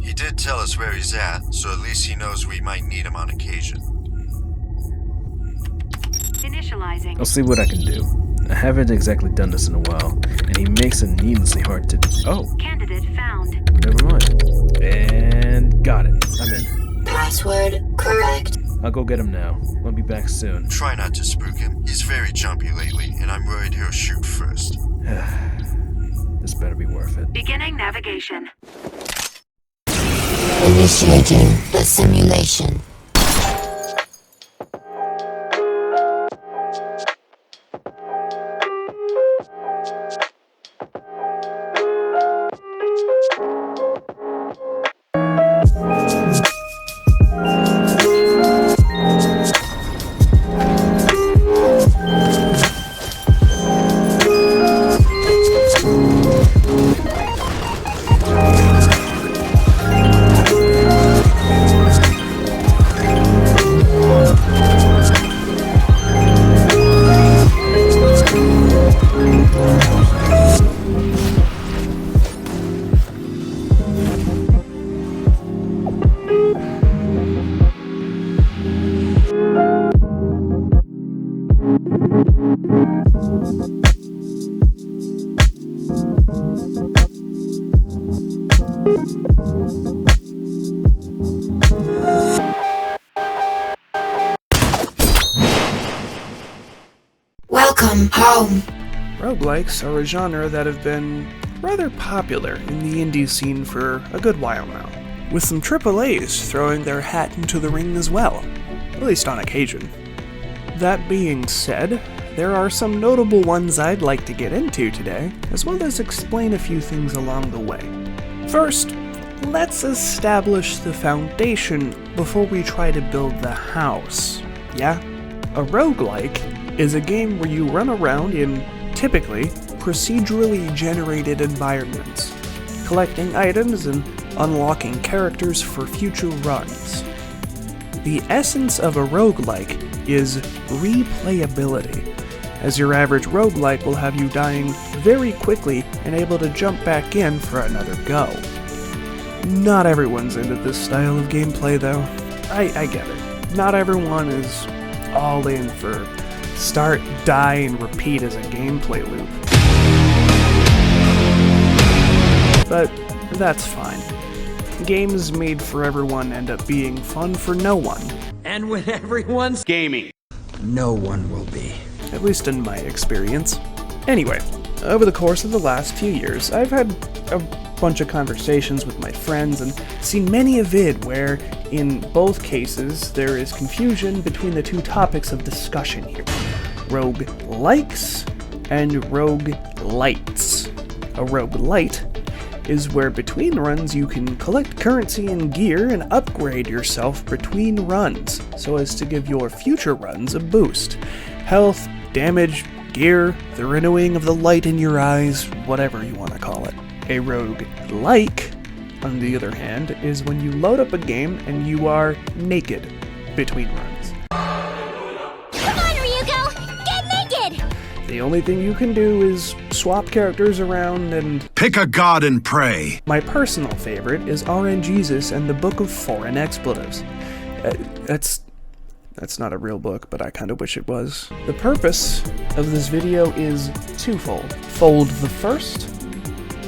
He did tell us where he's at, so at least he knows we might need him on occasion. Initializing. I'll see what I can do. I haven't exactly done this in a while, and he makes it needlessly hard to... Oh. Candidate found. Never mind. And got it. I'm in. Password correct. I'll go get him now. I'll be back soon. Try not to spook him. He's very jumpy lately, and I'm worried he'll shoot first. This better be worth it. Beginning navigation. Initiating the simulation. Welcome home. Roguelikes are a genre that have been rather popular in the indie scene for a good while now, with some AAAs throwing their hat into the ring as well, at least on occasion. That being said, there are some notable ones I'd like to get into today, as well as explain a few things along the way. First, let's establish the foundation before we try to build the house. Yeah? A roguelike is a game where you run around in, typically, procedurally generated environments, collecting items and unlocking characters for future runs. The essence of a roguelike is replayability, as your average roguelike will have you dying very quickly and able to jump back in for another go. Not everyone's into this style of gameplay though. I get it. Not everyone is all in for start, die, and repeat as a gameplay loop. But that's fine. Games made for everyone end up being fun for no one. And when everyone's gaming, no one will be. At least in my experience. Anyway, over the course of the last few years, I've had a bunch of conversations with my friends and seen many a vid where, in both cases, there is confusion between the two topics of discussion here. Roguelikes and roguelites. A roguelite is where between runs you can collect currency and gear and upgrade yourself between runs, so as to give your future runs a boost. Health, damage, gear, the renewing of the light in your eyes, whatever you want to call it. A roguelike, on the other hand, is when you load up a game and you are naked between runs. Come on, Ryuko! Get naked! The only thing you can do is swap characters around and... pick a god and pray! My personal favorite is RNGesus and the Book of Foreign Expletives. That's not a real book, but I kinda wish it was. The purpose of this video is twofold. Fold the first,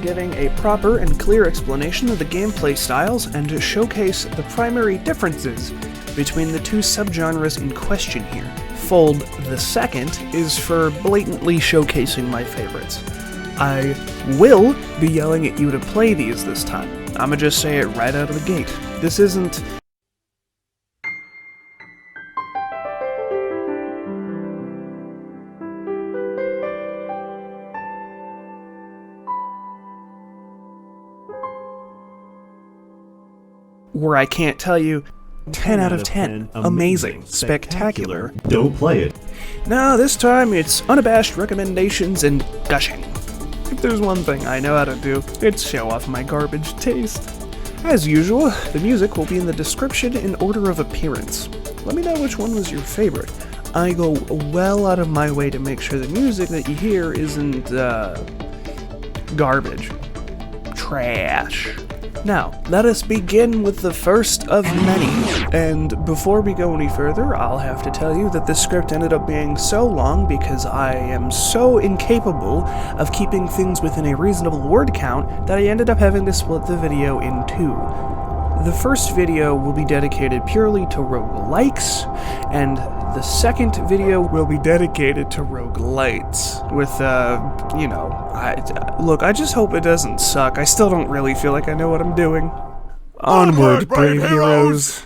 giving a proper and clear explanation of the gameplay styles and to showcase the primary differences between the two subgenres in question here. Fold the second is for blatantly showcasing my favorites. I will be yelling at you to play these this time. I'ma just say it right out of the gate. This isn't... where I can't tell you 10 out of 10, amazing, spectacular, don't play it. No, this time it's unabashed recommendations and gushing. If there's one thing I know how to do, it's show off my garbage taste. As usual, the music will be in the description in order of appearance. Let me know which one was your favorite. I go well out of my way to make sure the music that you hear isn't, garbage. Trash. Now, let us begin with the first of many. And before we go any further, I'll have to tell you that this script ended up being so long because I am so incapable of keeping things within a reasonable word count that I ended up having to split the video in two. The first video will be dedicated purely to roguelikes, and the second video will be dedicated to roguelites. With, look, I just hope it doesn't suck. I still don't really feel like I know what I'm doing. Onward, brave heroes!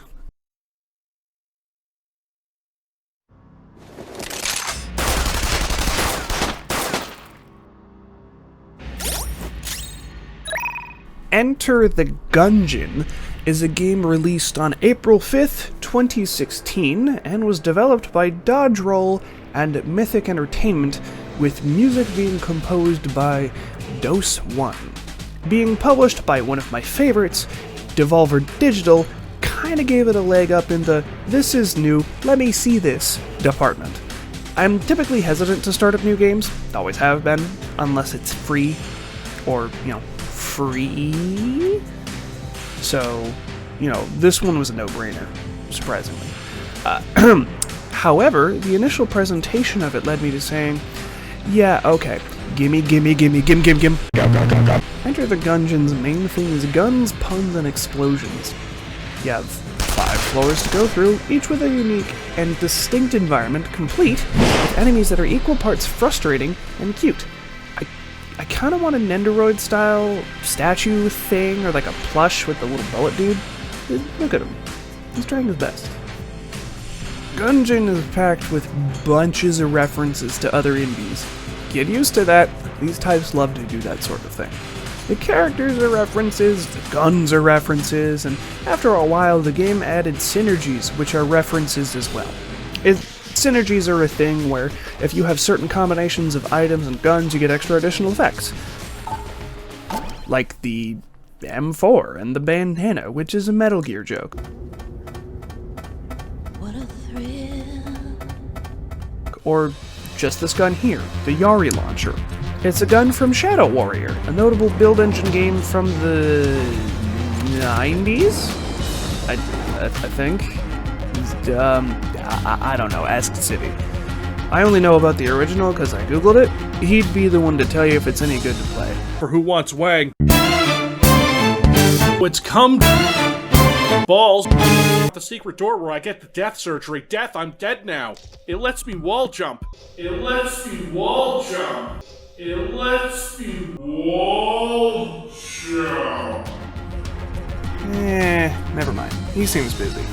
Enter the Gungeon is a game released on April 5th, 2016, and was developed by Dodge Roll and Mythic Entertainment, with music being composed by Dose 1. Being published by one of my favorites, Devolver Digital, kinda gave it a leg up in the "this is new, let me see this" department. I'm typically hesitant to start up new games, always have been, unless it's free, or, free? So, this one was a no-brainer, surprisingly. However, the initial presentation of it led me to saying, yeah, okay, gimme. Enter the Gungeon's main theme is guns, puns, and explosions. You have 5 floors to go through, each with a unique and distinct environment, complete with enemies that are equal parts frustrating and cute. I kind of want a Nendoroid-style statue thing, or like a plush with the little bullet dude. Look at him. He's trying his best. Gungeon is packed with bunches of references to other indies. Get used to that. These types love to do that sort of thing. The characters are references, the guns are references, and after a while the game added synergies, which are references as well. Synergies are a thing where if you have certain combinations of items and guns, you get extra additional effects. Like the M4 and the bandana, which is a Metal Gear joke. What a thrill. Or just this gun here, the Yari launcher. It's a gun from Shadow Warrior, a notable build engine game from the 90s? I think. I don't know, ask City. I only know about the original because I googled it. He'd be the one to tell you if it's any good to play. For who wants wang? It's come balls. The secret door where I get the death surgery. Death, I'm dead now. It lets me wall jump. It lets me wall jump. It lets me wall jump. Never mind. He seems busy.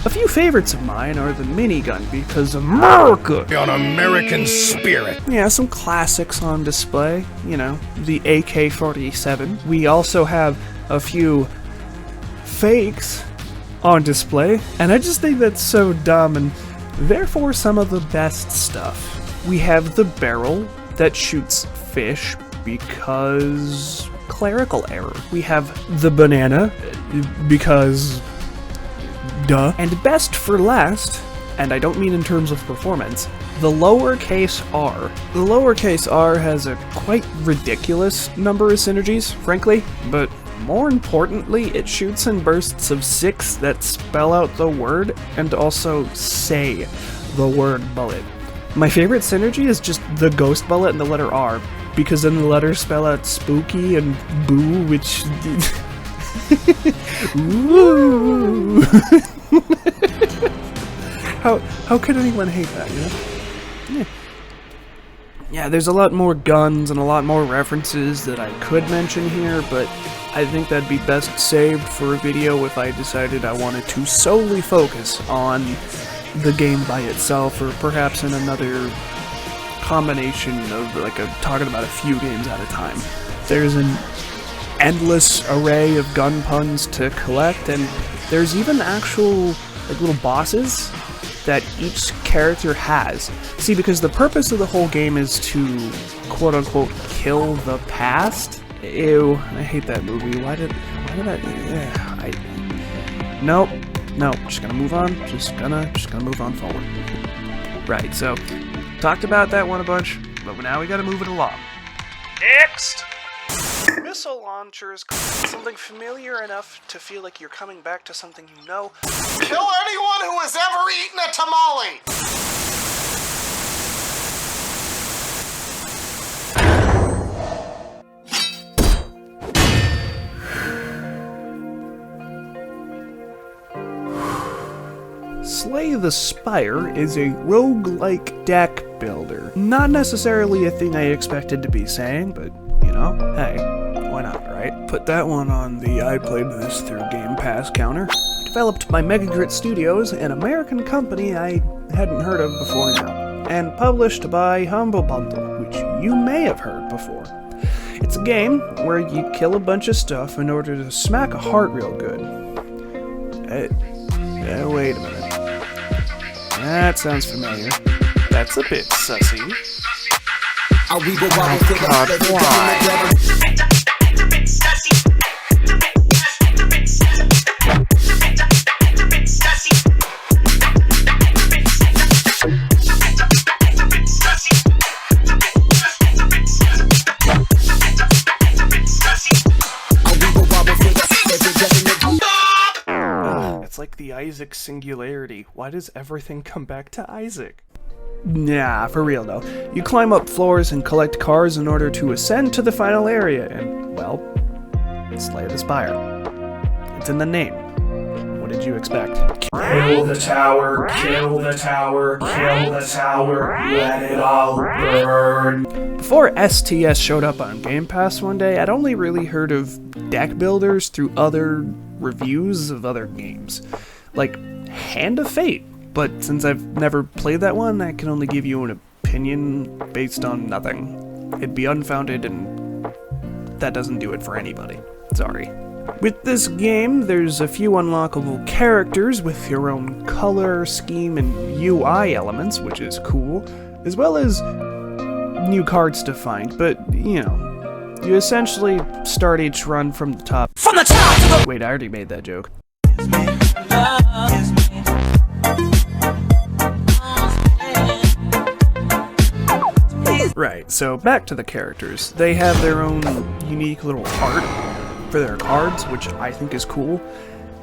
A few favorites of mine are the minigun, because America! On American spirit. Yeah, some classics on display. The AK-47. We also have a few fakes on display, and I just think that's so dumb, and therefore some of the best stuff. We have the barrel that shoots fish because clerical error. We have the banana because duh. And best for last, and I don't mean in terms of performance, the lowercase r. The lowercase r has a quite ridiculous number of synergies, frankly, but more importantly, it shoots in bursts of 6 that spell out the word and also say the word bullet. My favorite synergy is just the ghost bullet and the letter R, because then the letters spell out spooky and boo, which... Ooh. How could anyone hate that, Yeah, there's a lot more guns and a lot more references that I could mention here, but I think that'd be best saved for a video if I decided I wanted to solely focus on the game by itself, or perhaps in another combination of talking about a few games at a time. There's an endless array of gun puns to collect, and there's even actual little bosses that each character has. See, because the purpose of the whole game is to quote-unquote kill the past. Ew, I hate that movie. Why did I... Nope, just gonna move on. Just gonna move on forward. Right, so, talked about that one a bunch, but now we gotta move it along. Next! missile launchers, something familiar enough to feel like you're coming back to something you know. Kill anyone who has ever eaten a tamale! Slay the Spire is a roguelike deck builder. Not necessarily a thing I expected to be saying, but, you know, hey, why not, right? Put that one on the I played this through Game Pass counter. Developed by Megagrit Studios, an American company I hadn't heard of before now. And published by Humble Bundle, which you may have heard before. It's a game where you kill a bunch of stuff in order to smack a heart real good. Wait a minute. That sounds familiar. That's a bit sussy. Oh God, why? It's like the Isaac singularity. Why does everything come back to Isaac? Nah, for real though. You climb up floors and collect cards in order to ascend to the final area and, well, slay the Spire. It's in the name. What did you expect? Kill the tower, kill the tower, kill the tower, let it all burn. Before STS showed up on Game Pass one day, I'd only really heard of deck builders through other reviews of other games, like Hand of Fate. But since I've never played that one, I can only give you an opinion based on nothing. It'd be unfounded, and that doesn't do it for anybody. Sorry. With this game, there's a few unlockable characters with your own color, scheme, and UI elements, which is cool, as well as new cards to find, but, you know, you essentially start each run from the top. From the top to the— Wait, I already made that joke. Right, so back to the characters. They have their own unique little art for their cards, which I think is cool,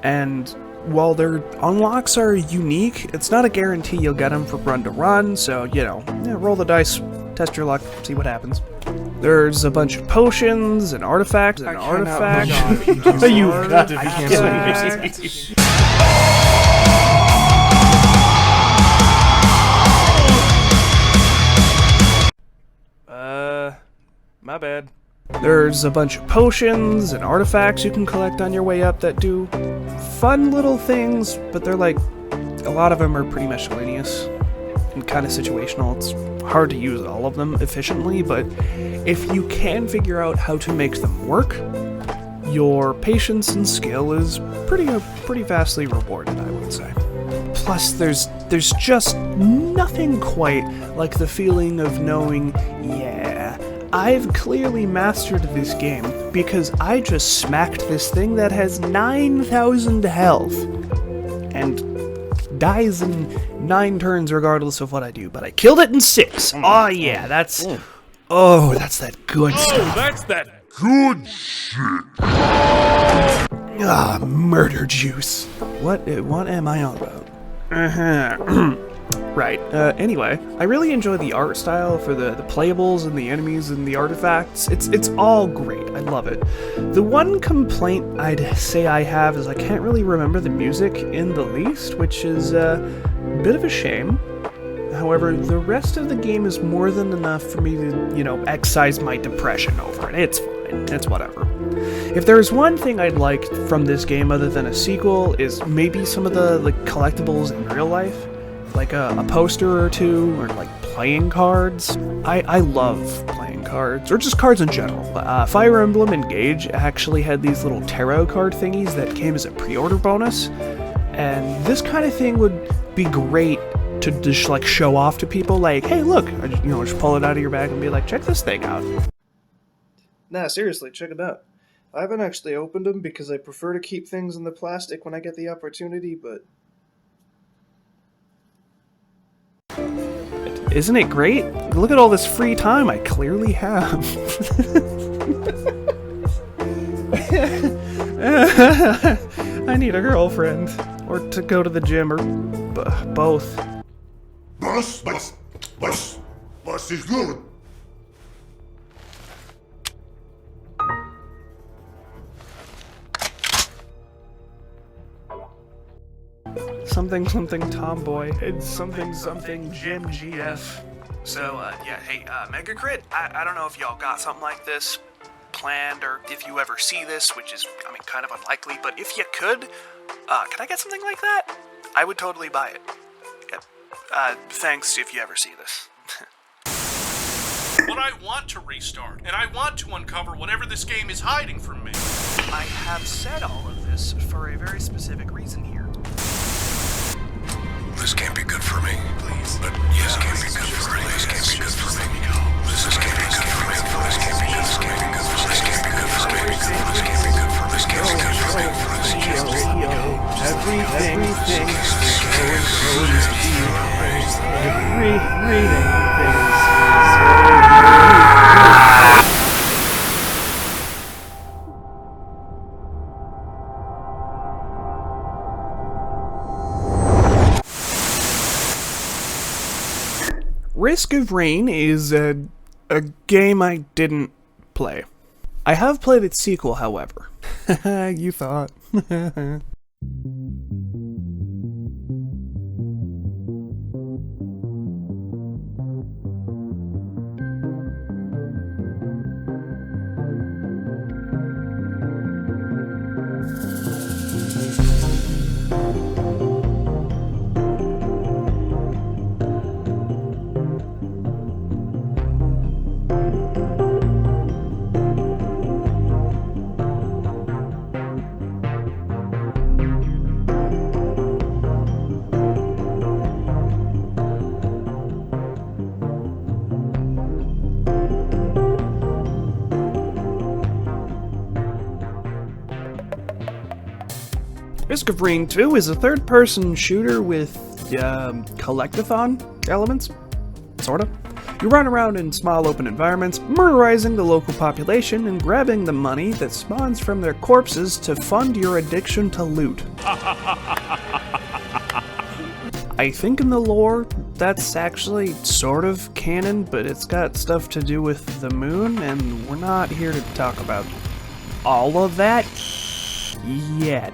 and while their unlocks are unique, it's not a guarantee you'll get them from run to run, so, you know, roll the dice, test your luck, see what happens. There's a bunch of potions and artifacts and artifacts. You got to be kidding me. My bad. There's a bunch of potions and artifacts you can collect on your way up that do fun little things, but they're like, a lot of them are pretty miscellaneous and kind of situational. It's hard to use all of them efficiently, but if you can figure out how to make them work, your patience and skill is pretty vastly rewarded, I would say. Plus, there's just nothing quite like the feeling of knowing, yeah, I've clearly mastered this game because I just smacked this thing that has 9,000 health and dies in 9 turns regardless of what I do, but I killed it in 6. Oh yeah, that's that good stuff. That's that good shit. Ah, murder juice. What am I on about? Right, anyway, I really enjoy the art style for the playables and the enemies and the artifacts. It's all great, I love it. The one complaint I'd say I have is I can't really remember the music in the least, which is a bit of a shame. However, the rest of the game is more than enough for me to, excise my depression over it. It's fine, it's whatever. If there's one thing I'd like from this game other than a sequel is maybe some of the collectibles in real life. Like a poster or two, or like playing cards. I love playing cards, or just cards in general. Fire Emblem Engage actually had these little tarot card thingies that came as a pre-order bonus, and this kind of thing would be great to just show off to people, like, hey look, just pull it out of your bag and be like, check this thing out. Nah, seriously, check it out. I haven't actually opened them because I prefer to keep things in the plastic when I get the opportunity, but isn't it great? Look at all this free time I clearly have. I need a girlfriend. Or to go to the gym, or both. Bus is good. Something tomboy. It's something Jim GF. So, yeah, hey, Mega Crit, I don't know if y'all got something like this planned, or if you ever see this, which is, I mean, kind of unlikely, but if you could I get something like that? I would totally buy it. Yep. Thanks if you ever see this. But I want to restart, and I want to uncover whatever this game is hiding from me. I have said all of this for a very specific reason here. This can't be good for me. Please. But yes, can't be good for me. This can't be good for me. This can't be good for me. This can't be good. This can't be good. This can't be good. This can't be good. This can't be good for. This can't be good for me. This can't be good. Everything Risk of Rain is a game I didn't play. I have played its sequel, however. You thought. Risk of Rain 2 is a third-person shooter with, collectathon elements, sorta. You run around in small open environments, murderizing the local population and grabbing the money that spawns from their corpses to fund your addiction to loot. I think in the lore, that's actually sort of canon, but it's got stuff to do with the moon, and we're not here to talk about all of that yet.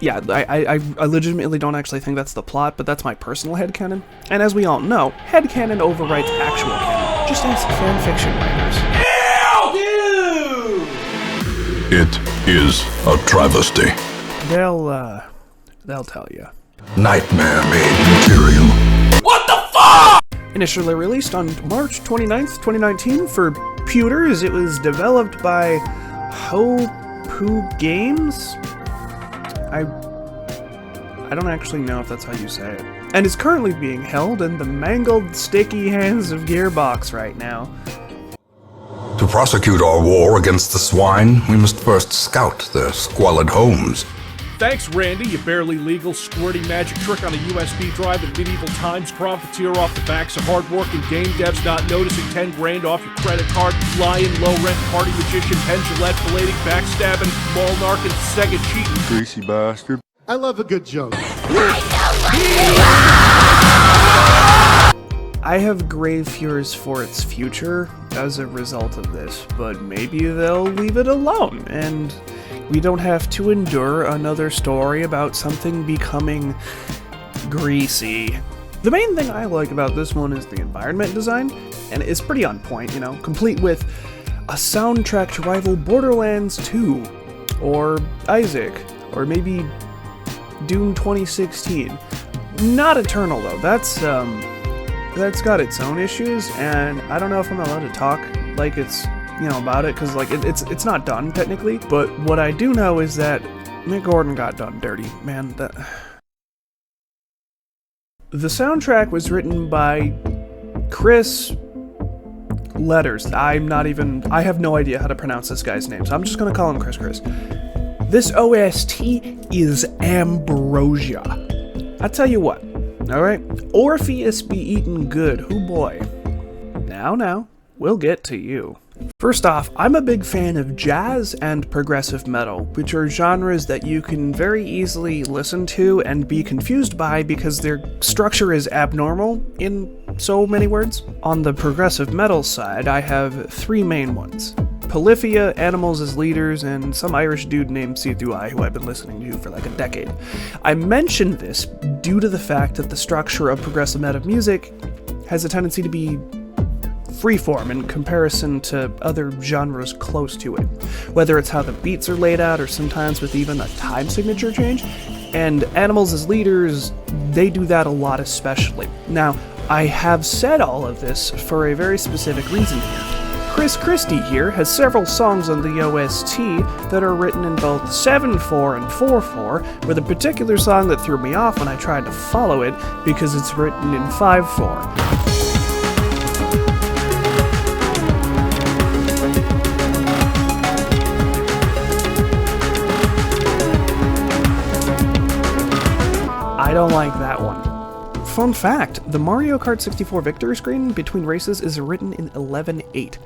Yeah, I legitimately don't actually think that's the plot, but that's my personal headcanon. And as we all know, headcanon overwrites actual canon. Just ask fanfiction writers. It is a travesty. They'll tell you. Nightmare-made material. What the fuck? Initially released on March 29th, 2019 for computers, it was developed by Hopoo Games? I don't actually know if that's how you say it. And is currently being held in the mangled, sticky hands of Gearbox right now. To prosecute our war against the swine, we must first scout their squalid homes. Thanks, Randy, you barely legal squirty magic trick on a USB drive in medieval times, profiteer off the backs of hard-working game devs not noticing 10 grand off your credit card, lying, low-rent party magician, Penn Gillette, filleting, backstabbing, mall narking, Sega cheating. Greasy bastard. I love a good joke. I have grave fears for its future as a result of this, but maybe they'll leave it alone, and we don't have to endure another story about something becoming greasy. The main thing I like about this one is the environment design, and it's pretty on point, you know, complete with a soundtrack to rival Borderlands 2, or Isaac, or maybe Doom 2016. Not Eternal though, that's got its own issues, and I don't know if I'm allowed to talk like it's, you know, about it, because like it's not done technically, but what I do know is that Mick Gordon got done dirty, man. The soundtrack was written by Chris Letters. I have no idea how to pronounce this guy's name, so I'm just gonna call him Chris. This OST is ambrosia. I tell you what, alright? Orpheus be eating good, hoo boy. Now, we'll get to you. First off, I'm a big fan of jazz and progressive metal, which are genres that you can very easily listen to and be confused by because their structure is abnormal in so many words. On the progressive metal side, I have three main ones. Polyphia, Animals as Leaders, and some Irish dude named TBoI who I've been listening to for like a decade. I mention this due to the fact that the structure of progressive metal music has a tendency to be freeform in comparison to other genres close to it, whether it's how the beats are laid out or sometimes with even a time signature change, and Animals as Leaders, they do that a lot especially. Now, I have said all of this for a very specific reason here. Chris Christie here has several songs on the OST that are written in both 7/4 and 4/4, with a particular song that threw me off when I tried to follow it because it's written in 5/4. I don't like that one. Fun fact, the Mario Kart 64 victory screen between races is written in 11/8.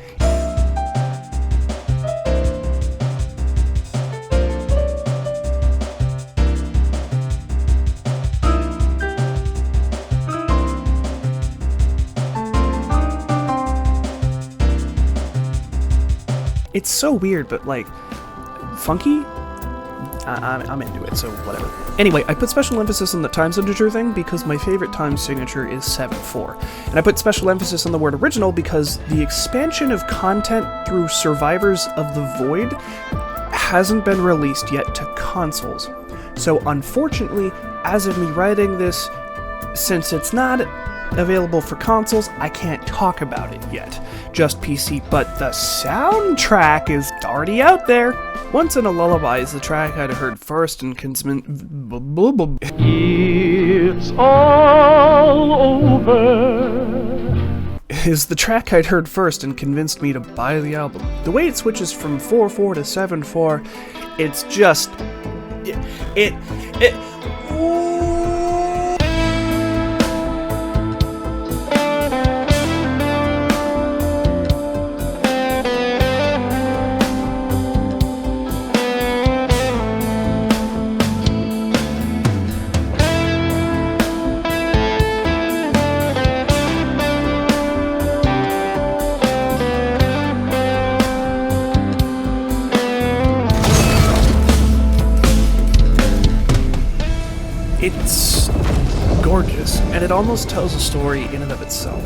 It's so weird, but like, funky? I'm into it, so whatever. Anyway, I put special emphasis on the time signature thing because my favorite time signature is 7/4. And I put special emphasis on the word original because the expansion of content through Survivors of the Void hasn't been released yet to consoles. So unfortunately, as of me writing this, since it's not available for consoles, I can't talk about it yet. Just PC, but the soundtrack is already out there. Once in a Lullaby is the track I'd heard first and convinced... It's all over. Is the track I'd heard first and convinced me to buy the album. The way it switches from 4/4 to 7/4, it's just... It's gorgeous, and it almost tells a story in and of itself.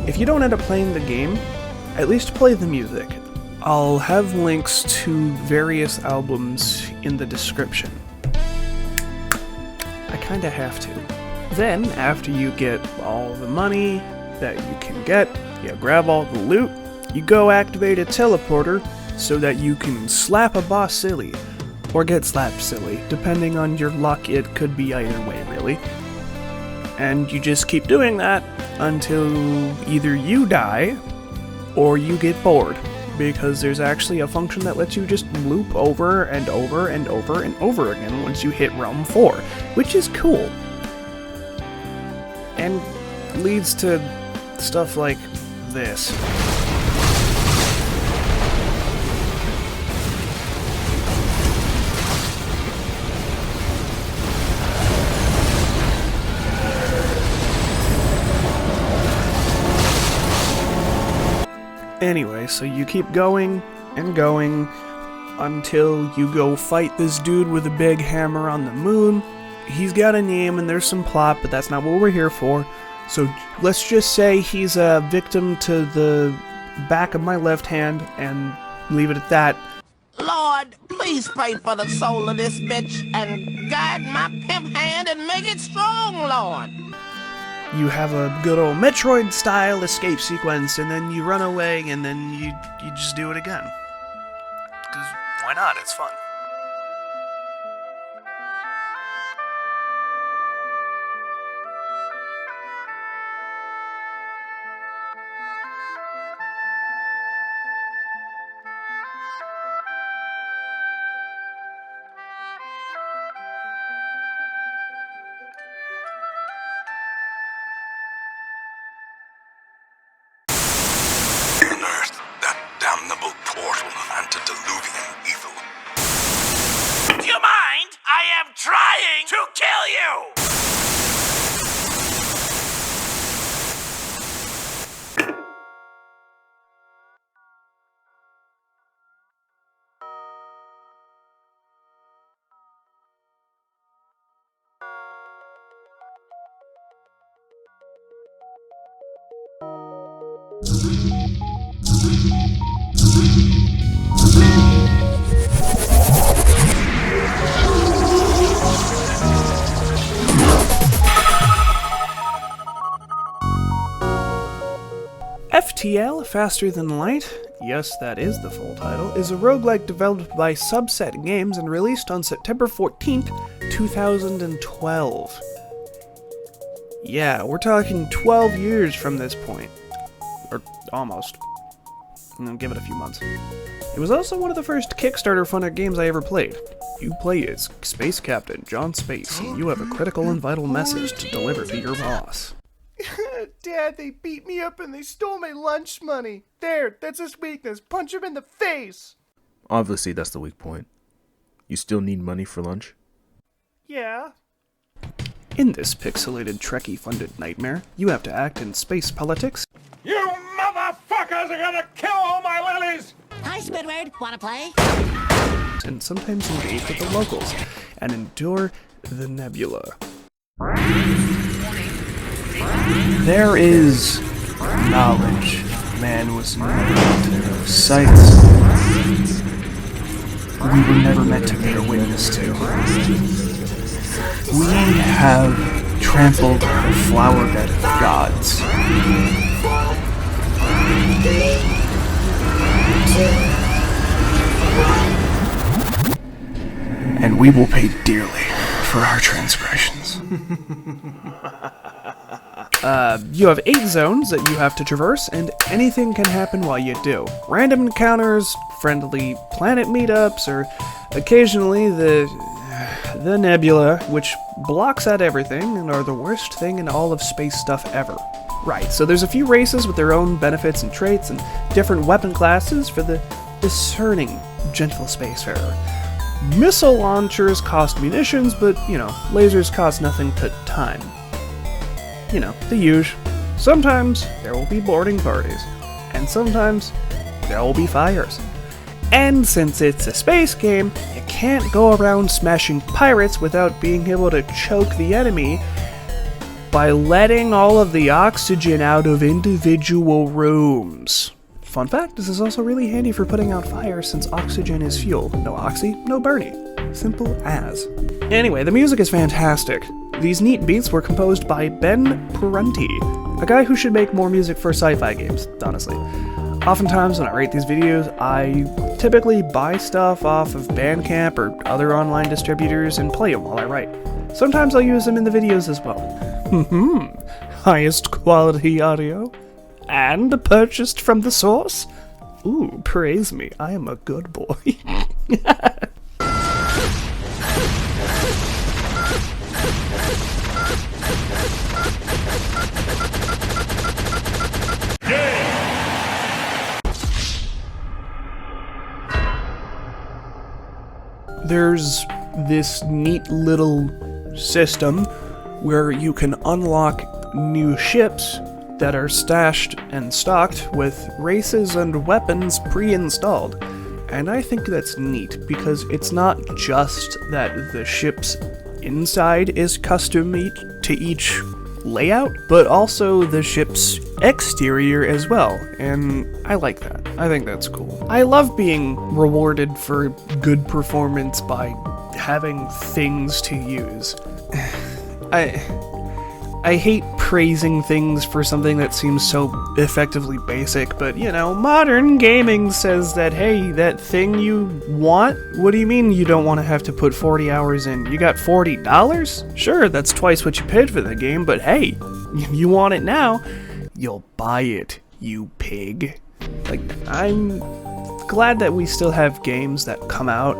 If you don't end up playing the game, at least play the music. I'll have links to various albums in the description. I kinda have to. Then, after you get all the money that you can get, you grab all the loot, you go activate a teleporter so that you can slap a boss silly. Or get slapped silly. Depending on your luck, it could be either way, really. And you just keep doing that until either you die or you get bored. Because there's actually a function that lets you just loop over and over and over and over again once you hit Realm 4, which is cool. And leads to stuff like this. Anyway, so you keep going and going until you go fight this dude with a big hammer on the moon. He's got a name and there's some plot, but that's not what we're here for. So let's just say he's a victim to the back of my left hand and leave it at that. Lord, please pray for the soul of this bitch and guide my pimp hand and make it strong, Lord. You have a good old Metroid-style escape sequence, and then you run away, and then you just do it again. 'Cause why not? It's fun. trying to kill you! FTL, Faster Than Light, yes, that is the full title, is a roguelike developed by Subset Games and released on September 14th, 2012. Yeah, we're talking 12 years from this point. Or almost. Give it a few months. It was also one of the first Kickstarter-funded games I ever played. You play as Space Captain John Space, and you have a critical and vital message to deliver to your boss. Dad, they beat me up and they stole my lunch money. There, that's his weakness. Punch him in the face. Obviously, that's the weak point. You still need money for lunch? Yeah. In this pixelated Trekkie-funded nightmare, you have to act in space politics. You motherfuckers are gonna kill all my lilies! Hi, Squidward. Wanna play? And sometimes engage with the locals and endure the nebula. There is knowledge man was never meant to. Sights we were never meant to bear witness to. We have trampled the flower bed of gods. And we will pay dearly for our transgressions. You have 8 zones that you have to traverse, and anything can happen while you do. Random encounters, friendly planet meetups, or occasionally the nebula, which blocks out everything and are the worst thing in all of space stuff ever. Right, so there's a few races with their own benefits and traits, and different weapon classes for the discerning gentle spacefarer. Missile launchers cost munitions, but, lasers cost nothing but time. The usual. Sometimes there will be boarding parties, and sometimes there will be fires. And since it's a space game, you can't go around smashing pirates without being able to choke the enemy by letting all of the oxygen out of individual rooms. Fun fact, this is also really handy for putting out fires since oxygen is fuel. No oxy, no Bernie. Simple as. Anyway, the music is fantastic. These neat beats were composed by Ben Parenti, a guy who should make more music for sci-fi games, honestly. Oftentimes when I write these videos, I typically buy stuff off of Bandcamp or other online distributors and play them while I write. Sometimes I'll use them in the videos as well. Highest quality audio? And purchased from the source? Ooh, praise me, I am a good boy. There's this neat little system where you can unlock new ships that are stashed and stocked with races and weapons pre-installed. And I think that's neat, because it's not just that the ship's inside is custom to each layout, but also the ship's exterior as well, and I like that. I think that's cool. I love being rewarded for good performance by having things to use. I hate praising things for something that seems so effectively basic, but modern gaming says that, hey, that thing you want? What do you mean you don't want to have to put 40 hours in? You got $40? Sure, that's twice what you paid for the game, but hey, you want it now, you'll buy it, you pig. I'm glad that we still have games that come out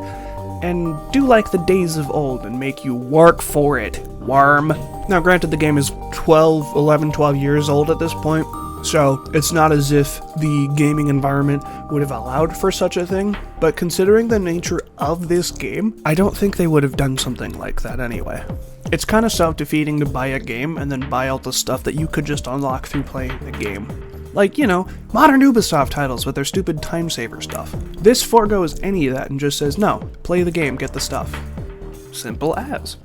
and do like the days of old and make you work for it, worm. Now granted, the game is 12 years old at this point, So it's not as if the gaming environment would have allowed for such a thing, but considering the nature of this game, I don't think they would have done something like that anyway. It's kind of self-defeating to buy a game and then buy all the stuff that you could just unlock through playing the game. Like, you know, modern Ubisoft titles with their stupid time saver stuff. This forgoes any of that and just says, no, play the game, get the stuff. Simple as.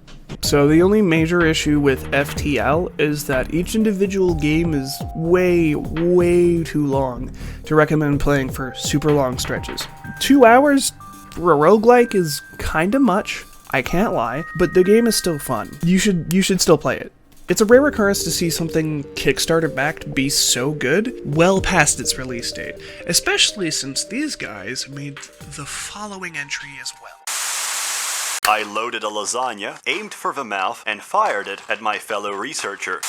So the only major issue with FTL is that each individual game is way, way too long to recommend playing for super long stretches. 2 hours for a roguelike is kinda much, I can't lie, but the game is still fun. You should still play it. It's a rare occurrence to see something Kickstarter-backed be so good well past its release date, especially since these guys made the following entry as well. I loaded a lasagna, aimed for the mouth, and fired it at my fellow researcher.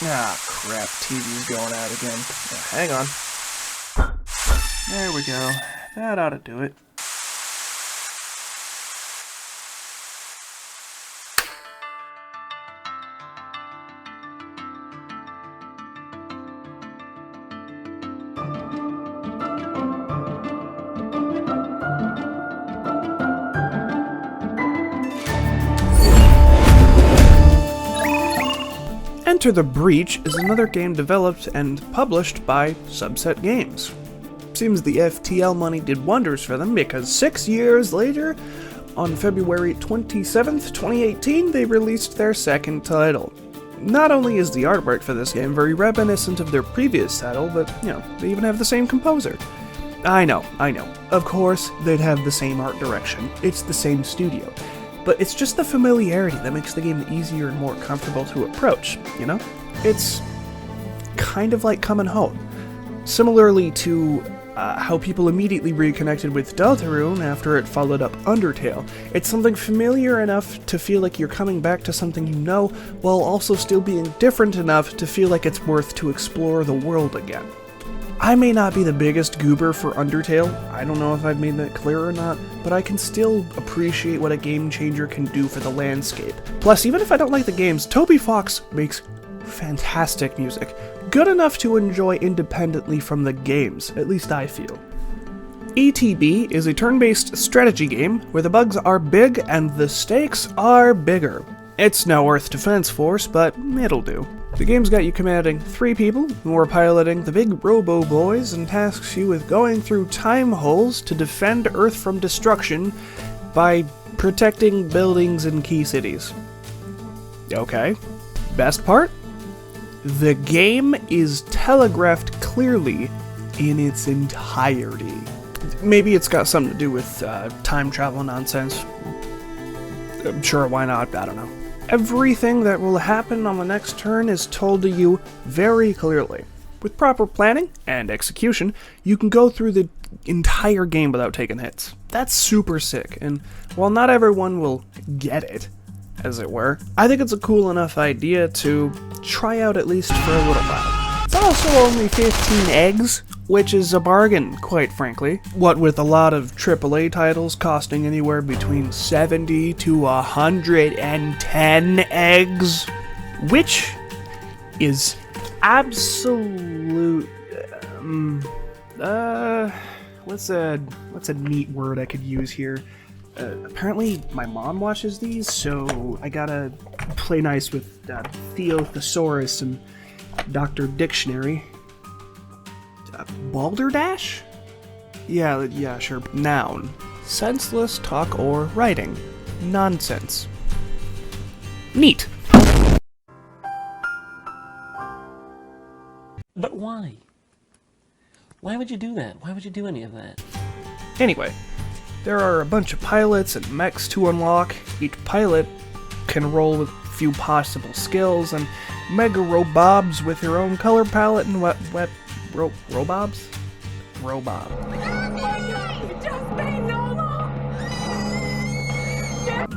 Ah, crap, TV's going out again. Hang on. There we go. That ought to do it. Enter the Breach is another game developed and published by Subset Games. Seems the FTL money did wonders for them because 6 years later, on February 27th, 2018, they released their second title. Not only is the artwork for this game very reminiscent of their previous title, but, you know, they even have the same composer. I know. Of course, they'd have the same art direction. It's the same studio. But it's just the familiarity that makes the game easier and more comfortable to approach, you know? It's kind of like coming home. Similarly to how people immediately reconnected with Deltarune after it followed up Undertale. It's something familiar enough to feel like you're coming back to something you know, while also still being different enough to feel like it's worth to explore the world again. I may not be the biggest goober for Undertale, I don't know if I've made that clear or not, but I can still appreciate what a game changer can do for the landscape. Plus, even if I don't like the games, Toby Fox makes fantastic music, good enough to enjoy independently from the games, at least I feel. ETB is a turn-based strategy game where the bugs are big and the stakes are bigger. It's no Earth Defense Force, but it'll do. The game's got you commanding 3 people who are piloting the big robo-boys and tasks you with going through time holes to defend Earth from destruction by protecting buildings in key cities. Okay. Best part? The game is telegraphed clearly in its entirety. Maybe it's got something to do with time travel nonsense. Sure, why not? I don't know. Everything that will happen on the next turn is told to you very clearly. With proper planning and execution, you can go through the entire game without taking hits. That's super sick, and while not everyone will get it, as it were, I think it's a cool enough idea to try out at least for a little while. It's also only 15 eggs, which is a bargain, quite frankly. What with a lot of AAA titles costing anywhere between 70 to 110 eggs, which is absolute, what's a neat word I could use here? Apparently my mom watches these, so I gotta play nice with Theo Thesaurus and Dr. Dictionary. Balderdash? Yeah, sure. Noun. Senseless talk or writing. Nonsense. Neat. But why? Why would you do that? Why would you do any of that? Anyway, there are a bunch of pilots and mechs to unlock. Each pilot can roll with a few possible skills, and mega robobs with their own color palette and robobs? Robob.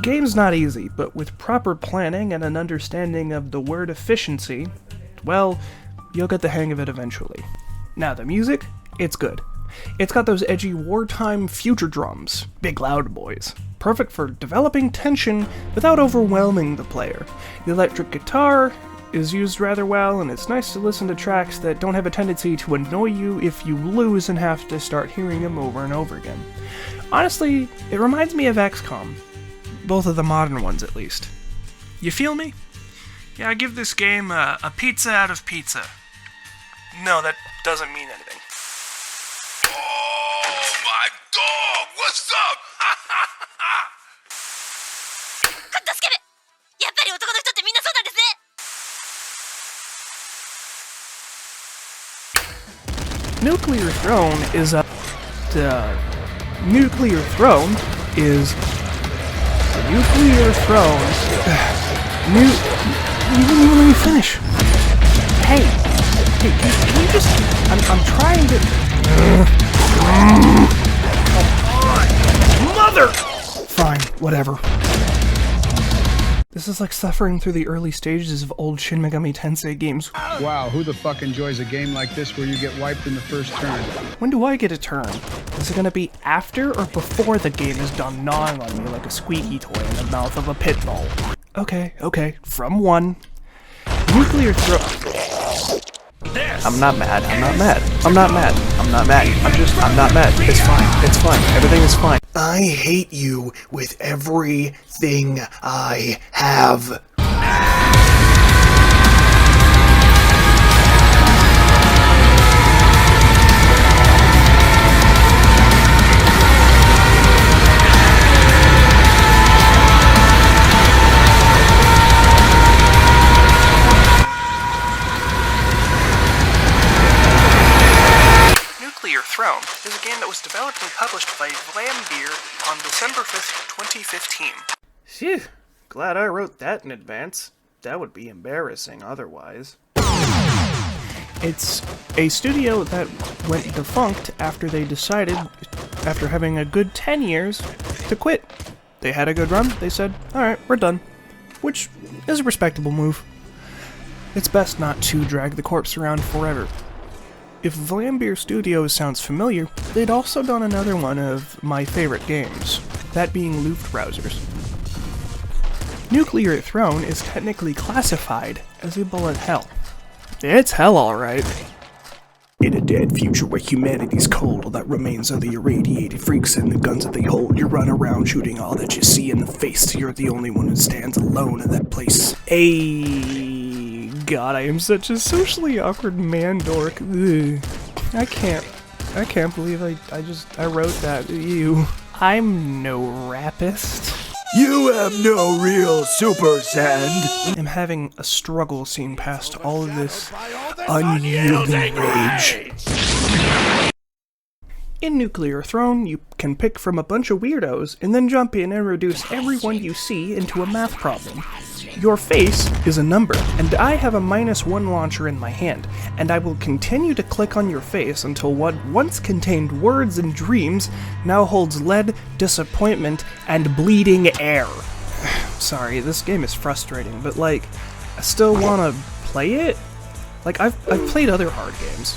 Game's not easy, but with proper planning and an understanding of the word efficiency, well, you'll get the hang of it eventually. Now the music, it's good. It's got those edgy wartime future drums, big loud boys. Perfect for developing tension without overwhelming the player. The electric guitar is used rather well, and it's nice to listen to tracks that don't have a tendency to annoy you if you lose and have to start hearing them over and over again. Honestly, it reminds me of XCOM. Both of the modern ones, at least. You feel me? Yeah, I give this game a pizza out of pizza. No, that doesn't mean anything. Oh my god, what's up? Nuclear Throne is a... Nuclear Throne is... The Nuclear Throne... You didn't even let me finish. Hey, can you just... I'm trying to... Come on! Mother! Fine, whatever. This is like suffering through the early stages of old Shin Megami Tensei games. Wow, who the fuck enjoys a game like this where you get wiped in the first turn? When do I get a turn? Is it gonna be after or before the game is done gnawing on me like a squeaky toy in the mouth of a pit bull? Okay, from 1. Nuclear Throne. I'm not mad. I'm not mad. I'm not mad. I'm not mad. It's fine. Everything is fine. I hate you with everything I have. Nuclear Throne is a game that was developed and published by Vlambeer on December 5th, 2015. Phew, glad I wrote that in advance. That would be embarrassing otherwise. It's a studio that went defunct after they decided, after having a good 10 years, to quit. They had a good run, they said, alright, we're done. Which is a respectable move. It's best not to drag the corpse around forever. If Vlambeer Studios sounds familiar, they'd also done another one of my favorite games, that being Luftrausers. Nuclear Throne is technically classified as a bullet hell. It's hell alright. In a dead future where humanity's cold, all that remains are the irradiated freaks and the guns that they hold. You run around shooting all that you see in the face. You're the only one who stands alone in that place. God, I am such a socially awkward man dork. Ugh. I can't believe I wrote that. Ew. I'm no rapist. You have no real super sand. I'm having a struggle seeing past all of this unyielding rage. In Nuclear Throne, you can pick from a bunch of weirdos and then jump in and reduce everyone you see into a math problem. Your face is a number, and I have a -1 launcher in my hand, and I will continue to click on your face until what once contained words and dreams now holds lead, disappointment, and bleeding air. Sorry, this game is frustrating, but like, I still wanna play it? Like, I've played other hard games.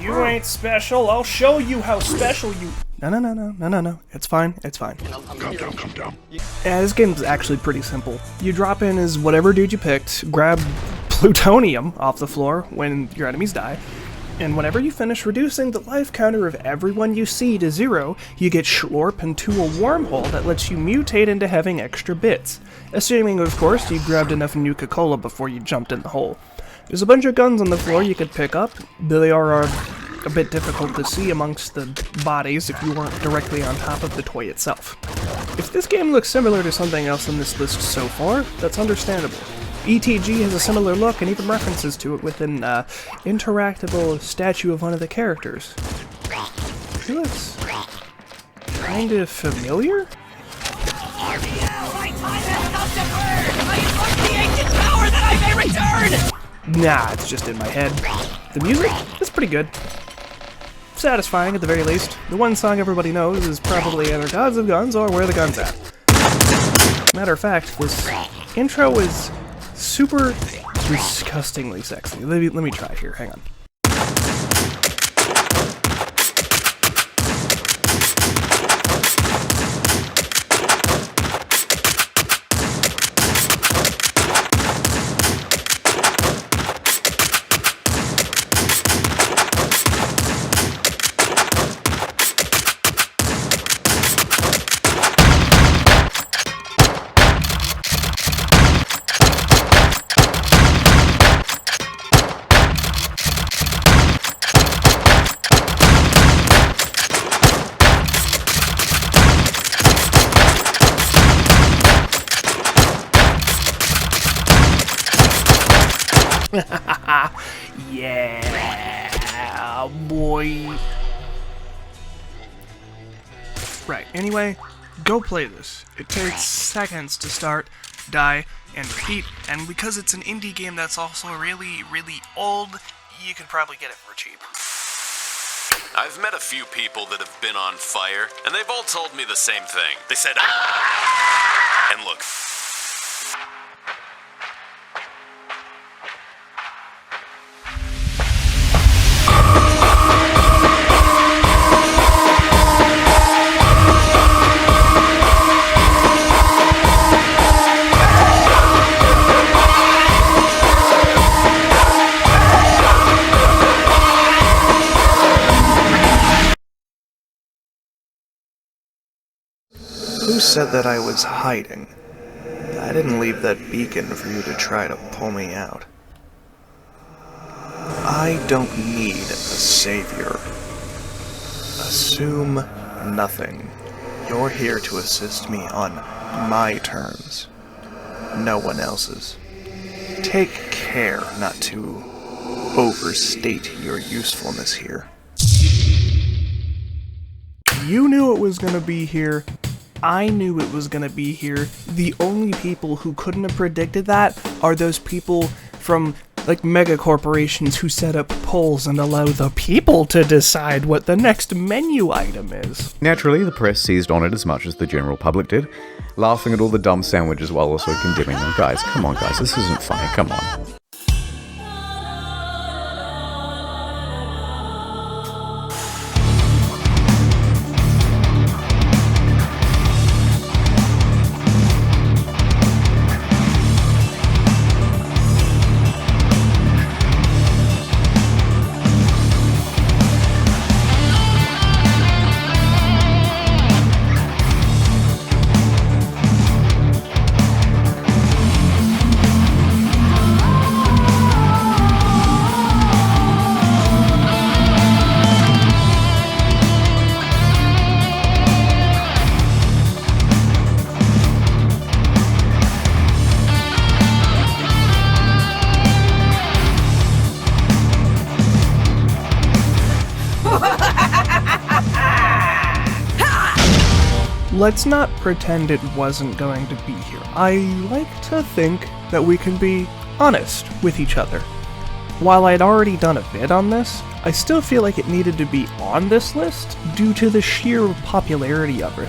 You ain't special, I'll show you how special you... No. It's fine. Calm down. Yeah, this game's actually pretty simple. You drop in as whatever dude you picked, grab plutonium off the floor when your enemies die, and whenever you finish reducing the life counter of everyone you see to 0, you get schlorp into a wormhole that lets you mutate into having extra bits. Assuming, of course, you grabbed enough Nuka-Cola before you jumped in the hole. There's a bunch of guns on the floor you could pick up, though they are a bit difficult to see amongst the bodies if you weren't directly on top of the toy itself. If this game looks similar to something else on this list so far, that's understandable. ETG has a similar look and even references to it with an interactable statue of one of the characters. He looks kind of familiar? Nah, it's just in my head. The music is pretty good. Satisfying at the very least. The one song everybody knows is probably either Gods of Guns or Where the Gun's At. Matter of fact, this intro is super disgustingly sexy. Let me try it here, hang on. Yeah, boy. Right, anyway, go play this. It takes seconds to start, die, and repeat, and because it's an indie game that's also really, really old, you can probably get it for cheap. I've met a few people that have been on fire, and they've all told me the same thing. They said, "Ah!" And look. Who said that I was hiding? I didn't leave that beacon for you to try to pull me out. I don't need a savior. Assume nothing. You're here to assist me on my terms, no one else's. Take care not to overstate your usefulness here. You knew it was gonna be here. I knew it was gonna be here. The only people who couldn't have predicted that are those people from, like, mega corporations who set up polls and allow the people to decide what the next menu item is. Naturally, the press seized on it as much as the general public did, laughing at all the dumb sandwiches while also condemning them. Guys, come on guys, this isn't funny, come on. Let's not pretend it wasn't going to be here. I like to think that we can be honest with each other. While I'd already done a vid on this, I still feel like it needed to be on this list due to the sheer popularity of it.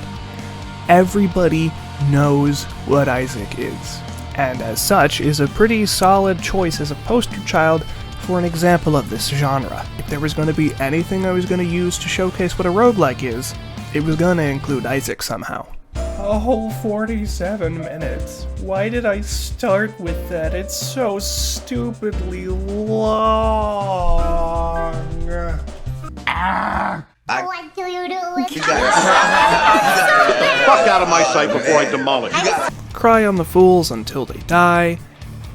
Everybody knows what Isaac is, and as such is a pretty solid choice as a poster child for an example of this genre. If there was going to be anything I was going to use to showcase what a roguelike is, it was gonna include Isaac somehow. A whole 47 minutes. Why did I start with that? It's so stupidly long. What do you do? Fuck out of my sight before I demolish. Cry on the fools until they die.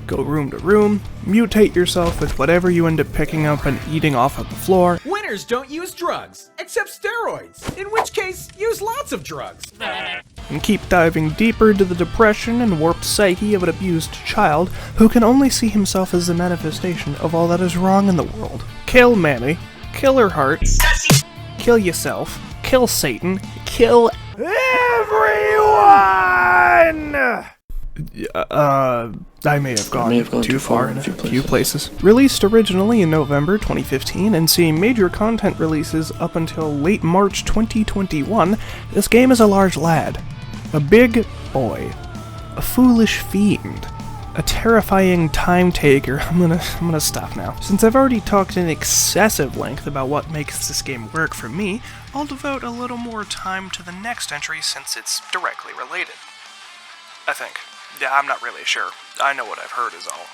Go room to room. Mutate yourself with whatever you end up picking up and eating off of the floor. Winners don't use drugs, except steroids, in which case, use lots of drugs. And keep diving deeper into the depression and warped psyche of an abused child who can only see himself as the manifestation of all that is wrong in the world. Kill Manny, kill her heart, kill yourself, kill Satan, kill everyone! I may have gone too far in a few places. Released originally in November 2015 and seeing major content releases up until late March 2021, this game is a large lad, a big boy, a foolish fiend, a terrifying time taker. I'm gonna stop now. Since I've already talked in excessive length about what makes this game work for me, I'll devote a little more time to the next entry since it's directly related. I think. Yeah, I'm not really sure. I know what I've heard is all.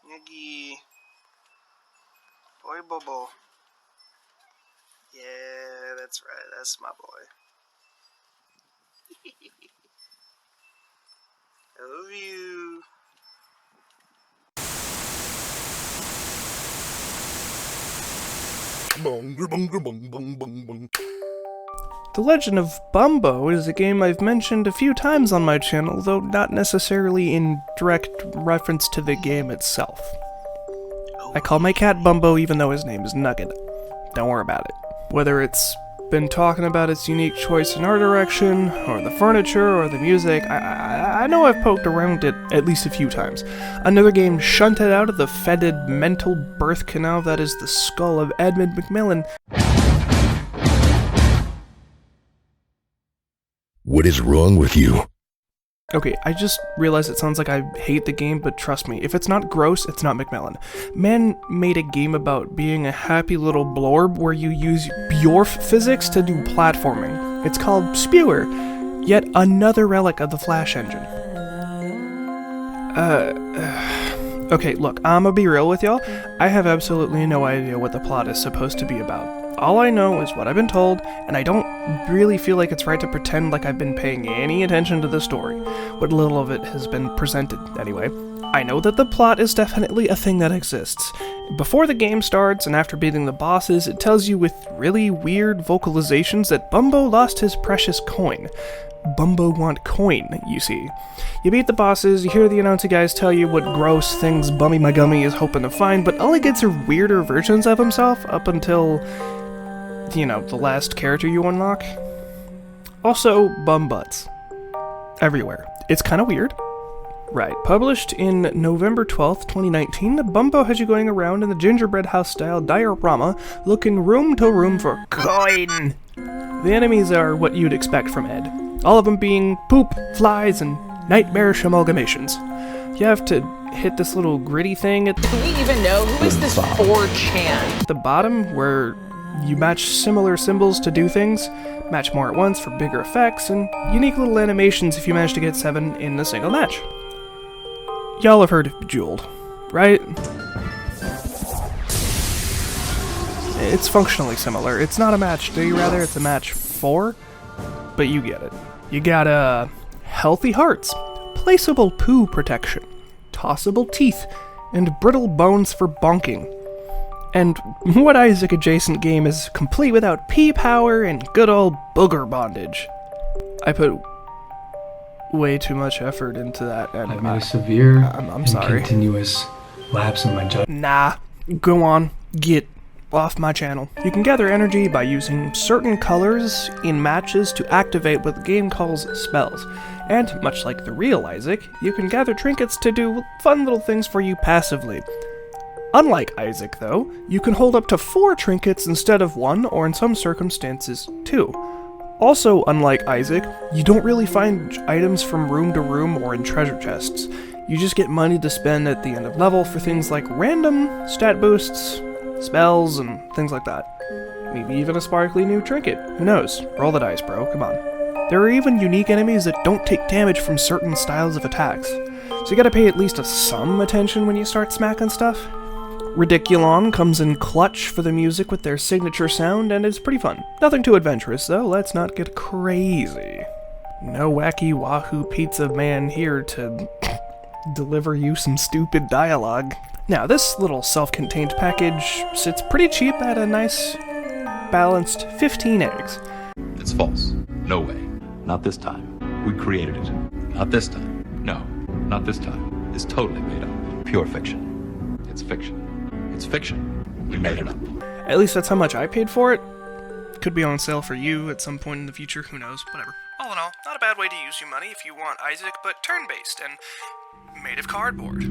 Yiggy. Boy Bobo. Yeah, that's right. That's my boy. I love you. The Legend of Bumbo is a game I've mentioned a few times on my channel, though not necessarily in direct reference to the game itself. I call my cat Bumbo even though his name is Nugget. Don't worry about it. Whether it's been talking about its unique choice in art direction, or the furniture, or the music, I know I've poked around it at least a few times. Another game shunted out of the fetid mental birth canal that is the skull of Edmund Macmillan. What is wrong with you? Okay, I just realized it sounds like I hate the game, but trust me, if it's not gross, it's not Macmillan. Man made a game about being a happy little blorb where you use Bjorf physics to do platforming. It's called Spire, yet another relic of the Flash engine. Okay, look, I'ma be real with y'all. I have absolutely no idea what the plot is supposed to be about. All I know is what I've been told, and I don't really feel like it's right to pretend like I've been paying any attention to the story. What little of it has been presented, anyway. I know that the plot is definitely a thing that exists. Before the game starts, and after beating the bosses, it tells you with really weird vocalizations that Bumbo lost his precious coin. Bumbo want coin, you see. You beat the bosses, you hear the announcer guys tell you what gross things Bummy My Gummy is hoping to find, but all he gets are weirder versions of himself up until, you know, the last character you unlock. Also, bum butts. Everywhere. It's kind of weird. Right. Published in November 12th, 2019, Bumbo has you going around in the gingerbread house style diorama, looking room to room for coin. The enemies are what you'd expect from Ed. All of them being poop, flies, and nightmarish amalgamations. You have to hit this little gritty thing at Do we even know who is this 4chan? At the bottom, where you match similar symbols to do things, match more at once for bigger effects, and unique little animations if you manage to get 7 in a single match. Y'all have heard of Bejeweled, right? It's functionally similar. It's not a match 3, rather, it's a match 4, but you get it. You got healthy hearts, placeable poo protection, tossable teeth, and brittle bones for bonking. And what Isaac-adjacent game is complete without pea power and good old booger bondage? I put way too much effort into that, and I've made a severe I'm sorry. continuous lapse in my judgment. Nah, go on, get off my channel. You can gather energy by using certain colors in matches to activate what the game calls spells. And, much like the real Isaac, you can gather trinkets to do fun little things for you passively. Unlike Isaac, though, you can hold up to 4 trinkets instead of 1, or in some circumstances, 2. Also, unlike Isaac, you don't really find items from room to room or in treasure chests. You just get money to spend at the end of level for things like random stat boosts, spells, and things like that. Maybe even a sparkly new trinket. Who knows? Roll the dice, bro. Come on. There are even unique enemies that don't take damage from certain styles of attacks, so you gotta pay at least some attention when you start smacking stuff. Ridiculon comes in clutch for the music with their signature sound, and it's pretty fun. Nothing too adventurous, though. Let's not get crazy. No wacky wahoo pizza man here to deliver you some stupid dialogue. Now, this little self-contained package sits pretty cheap at a nice, balanced 15 eggs. It's false. No way. Not this time. We created it. Not this time. No, not this time. It's totally made up. Pure fiction. It's fiction. It's fiction. We made it up. At least that's how much I paid for it. Could be on sale for you at some point in the future, who knows, whatever. All in all, not a bad way to use your money if you want Isaac, but turn-based and made of cardboard.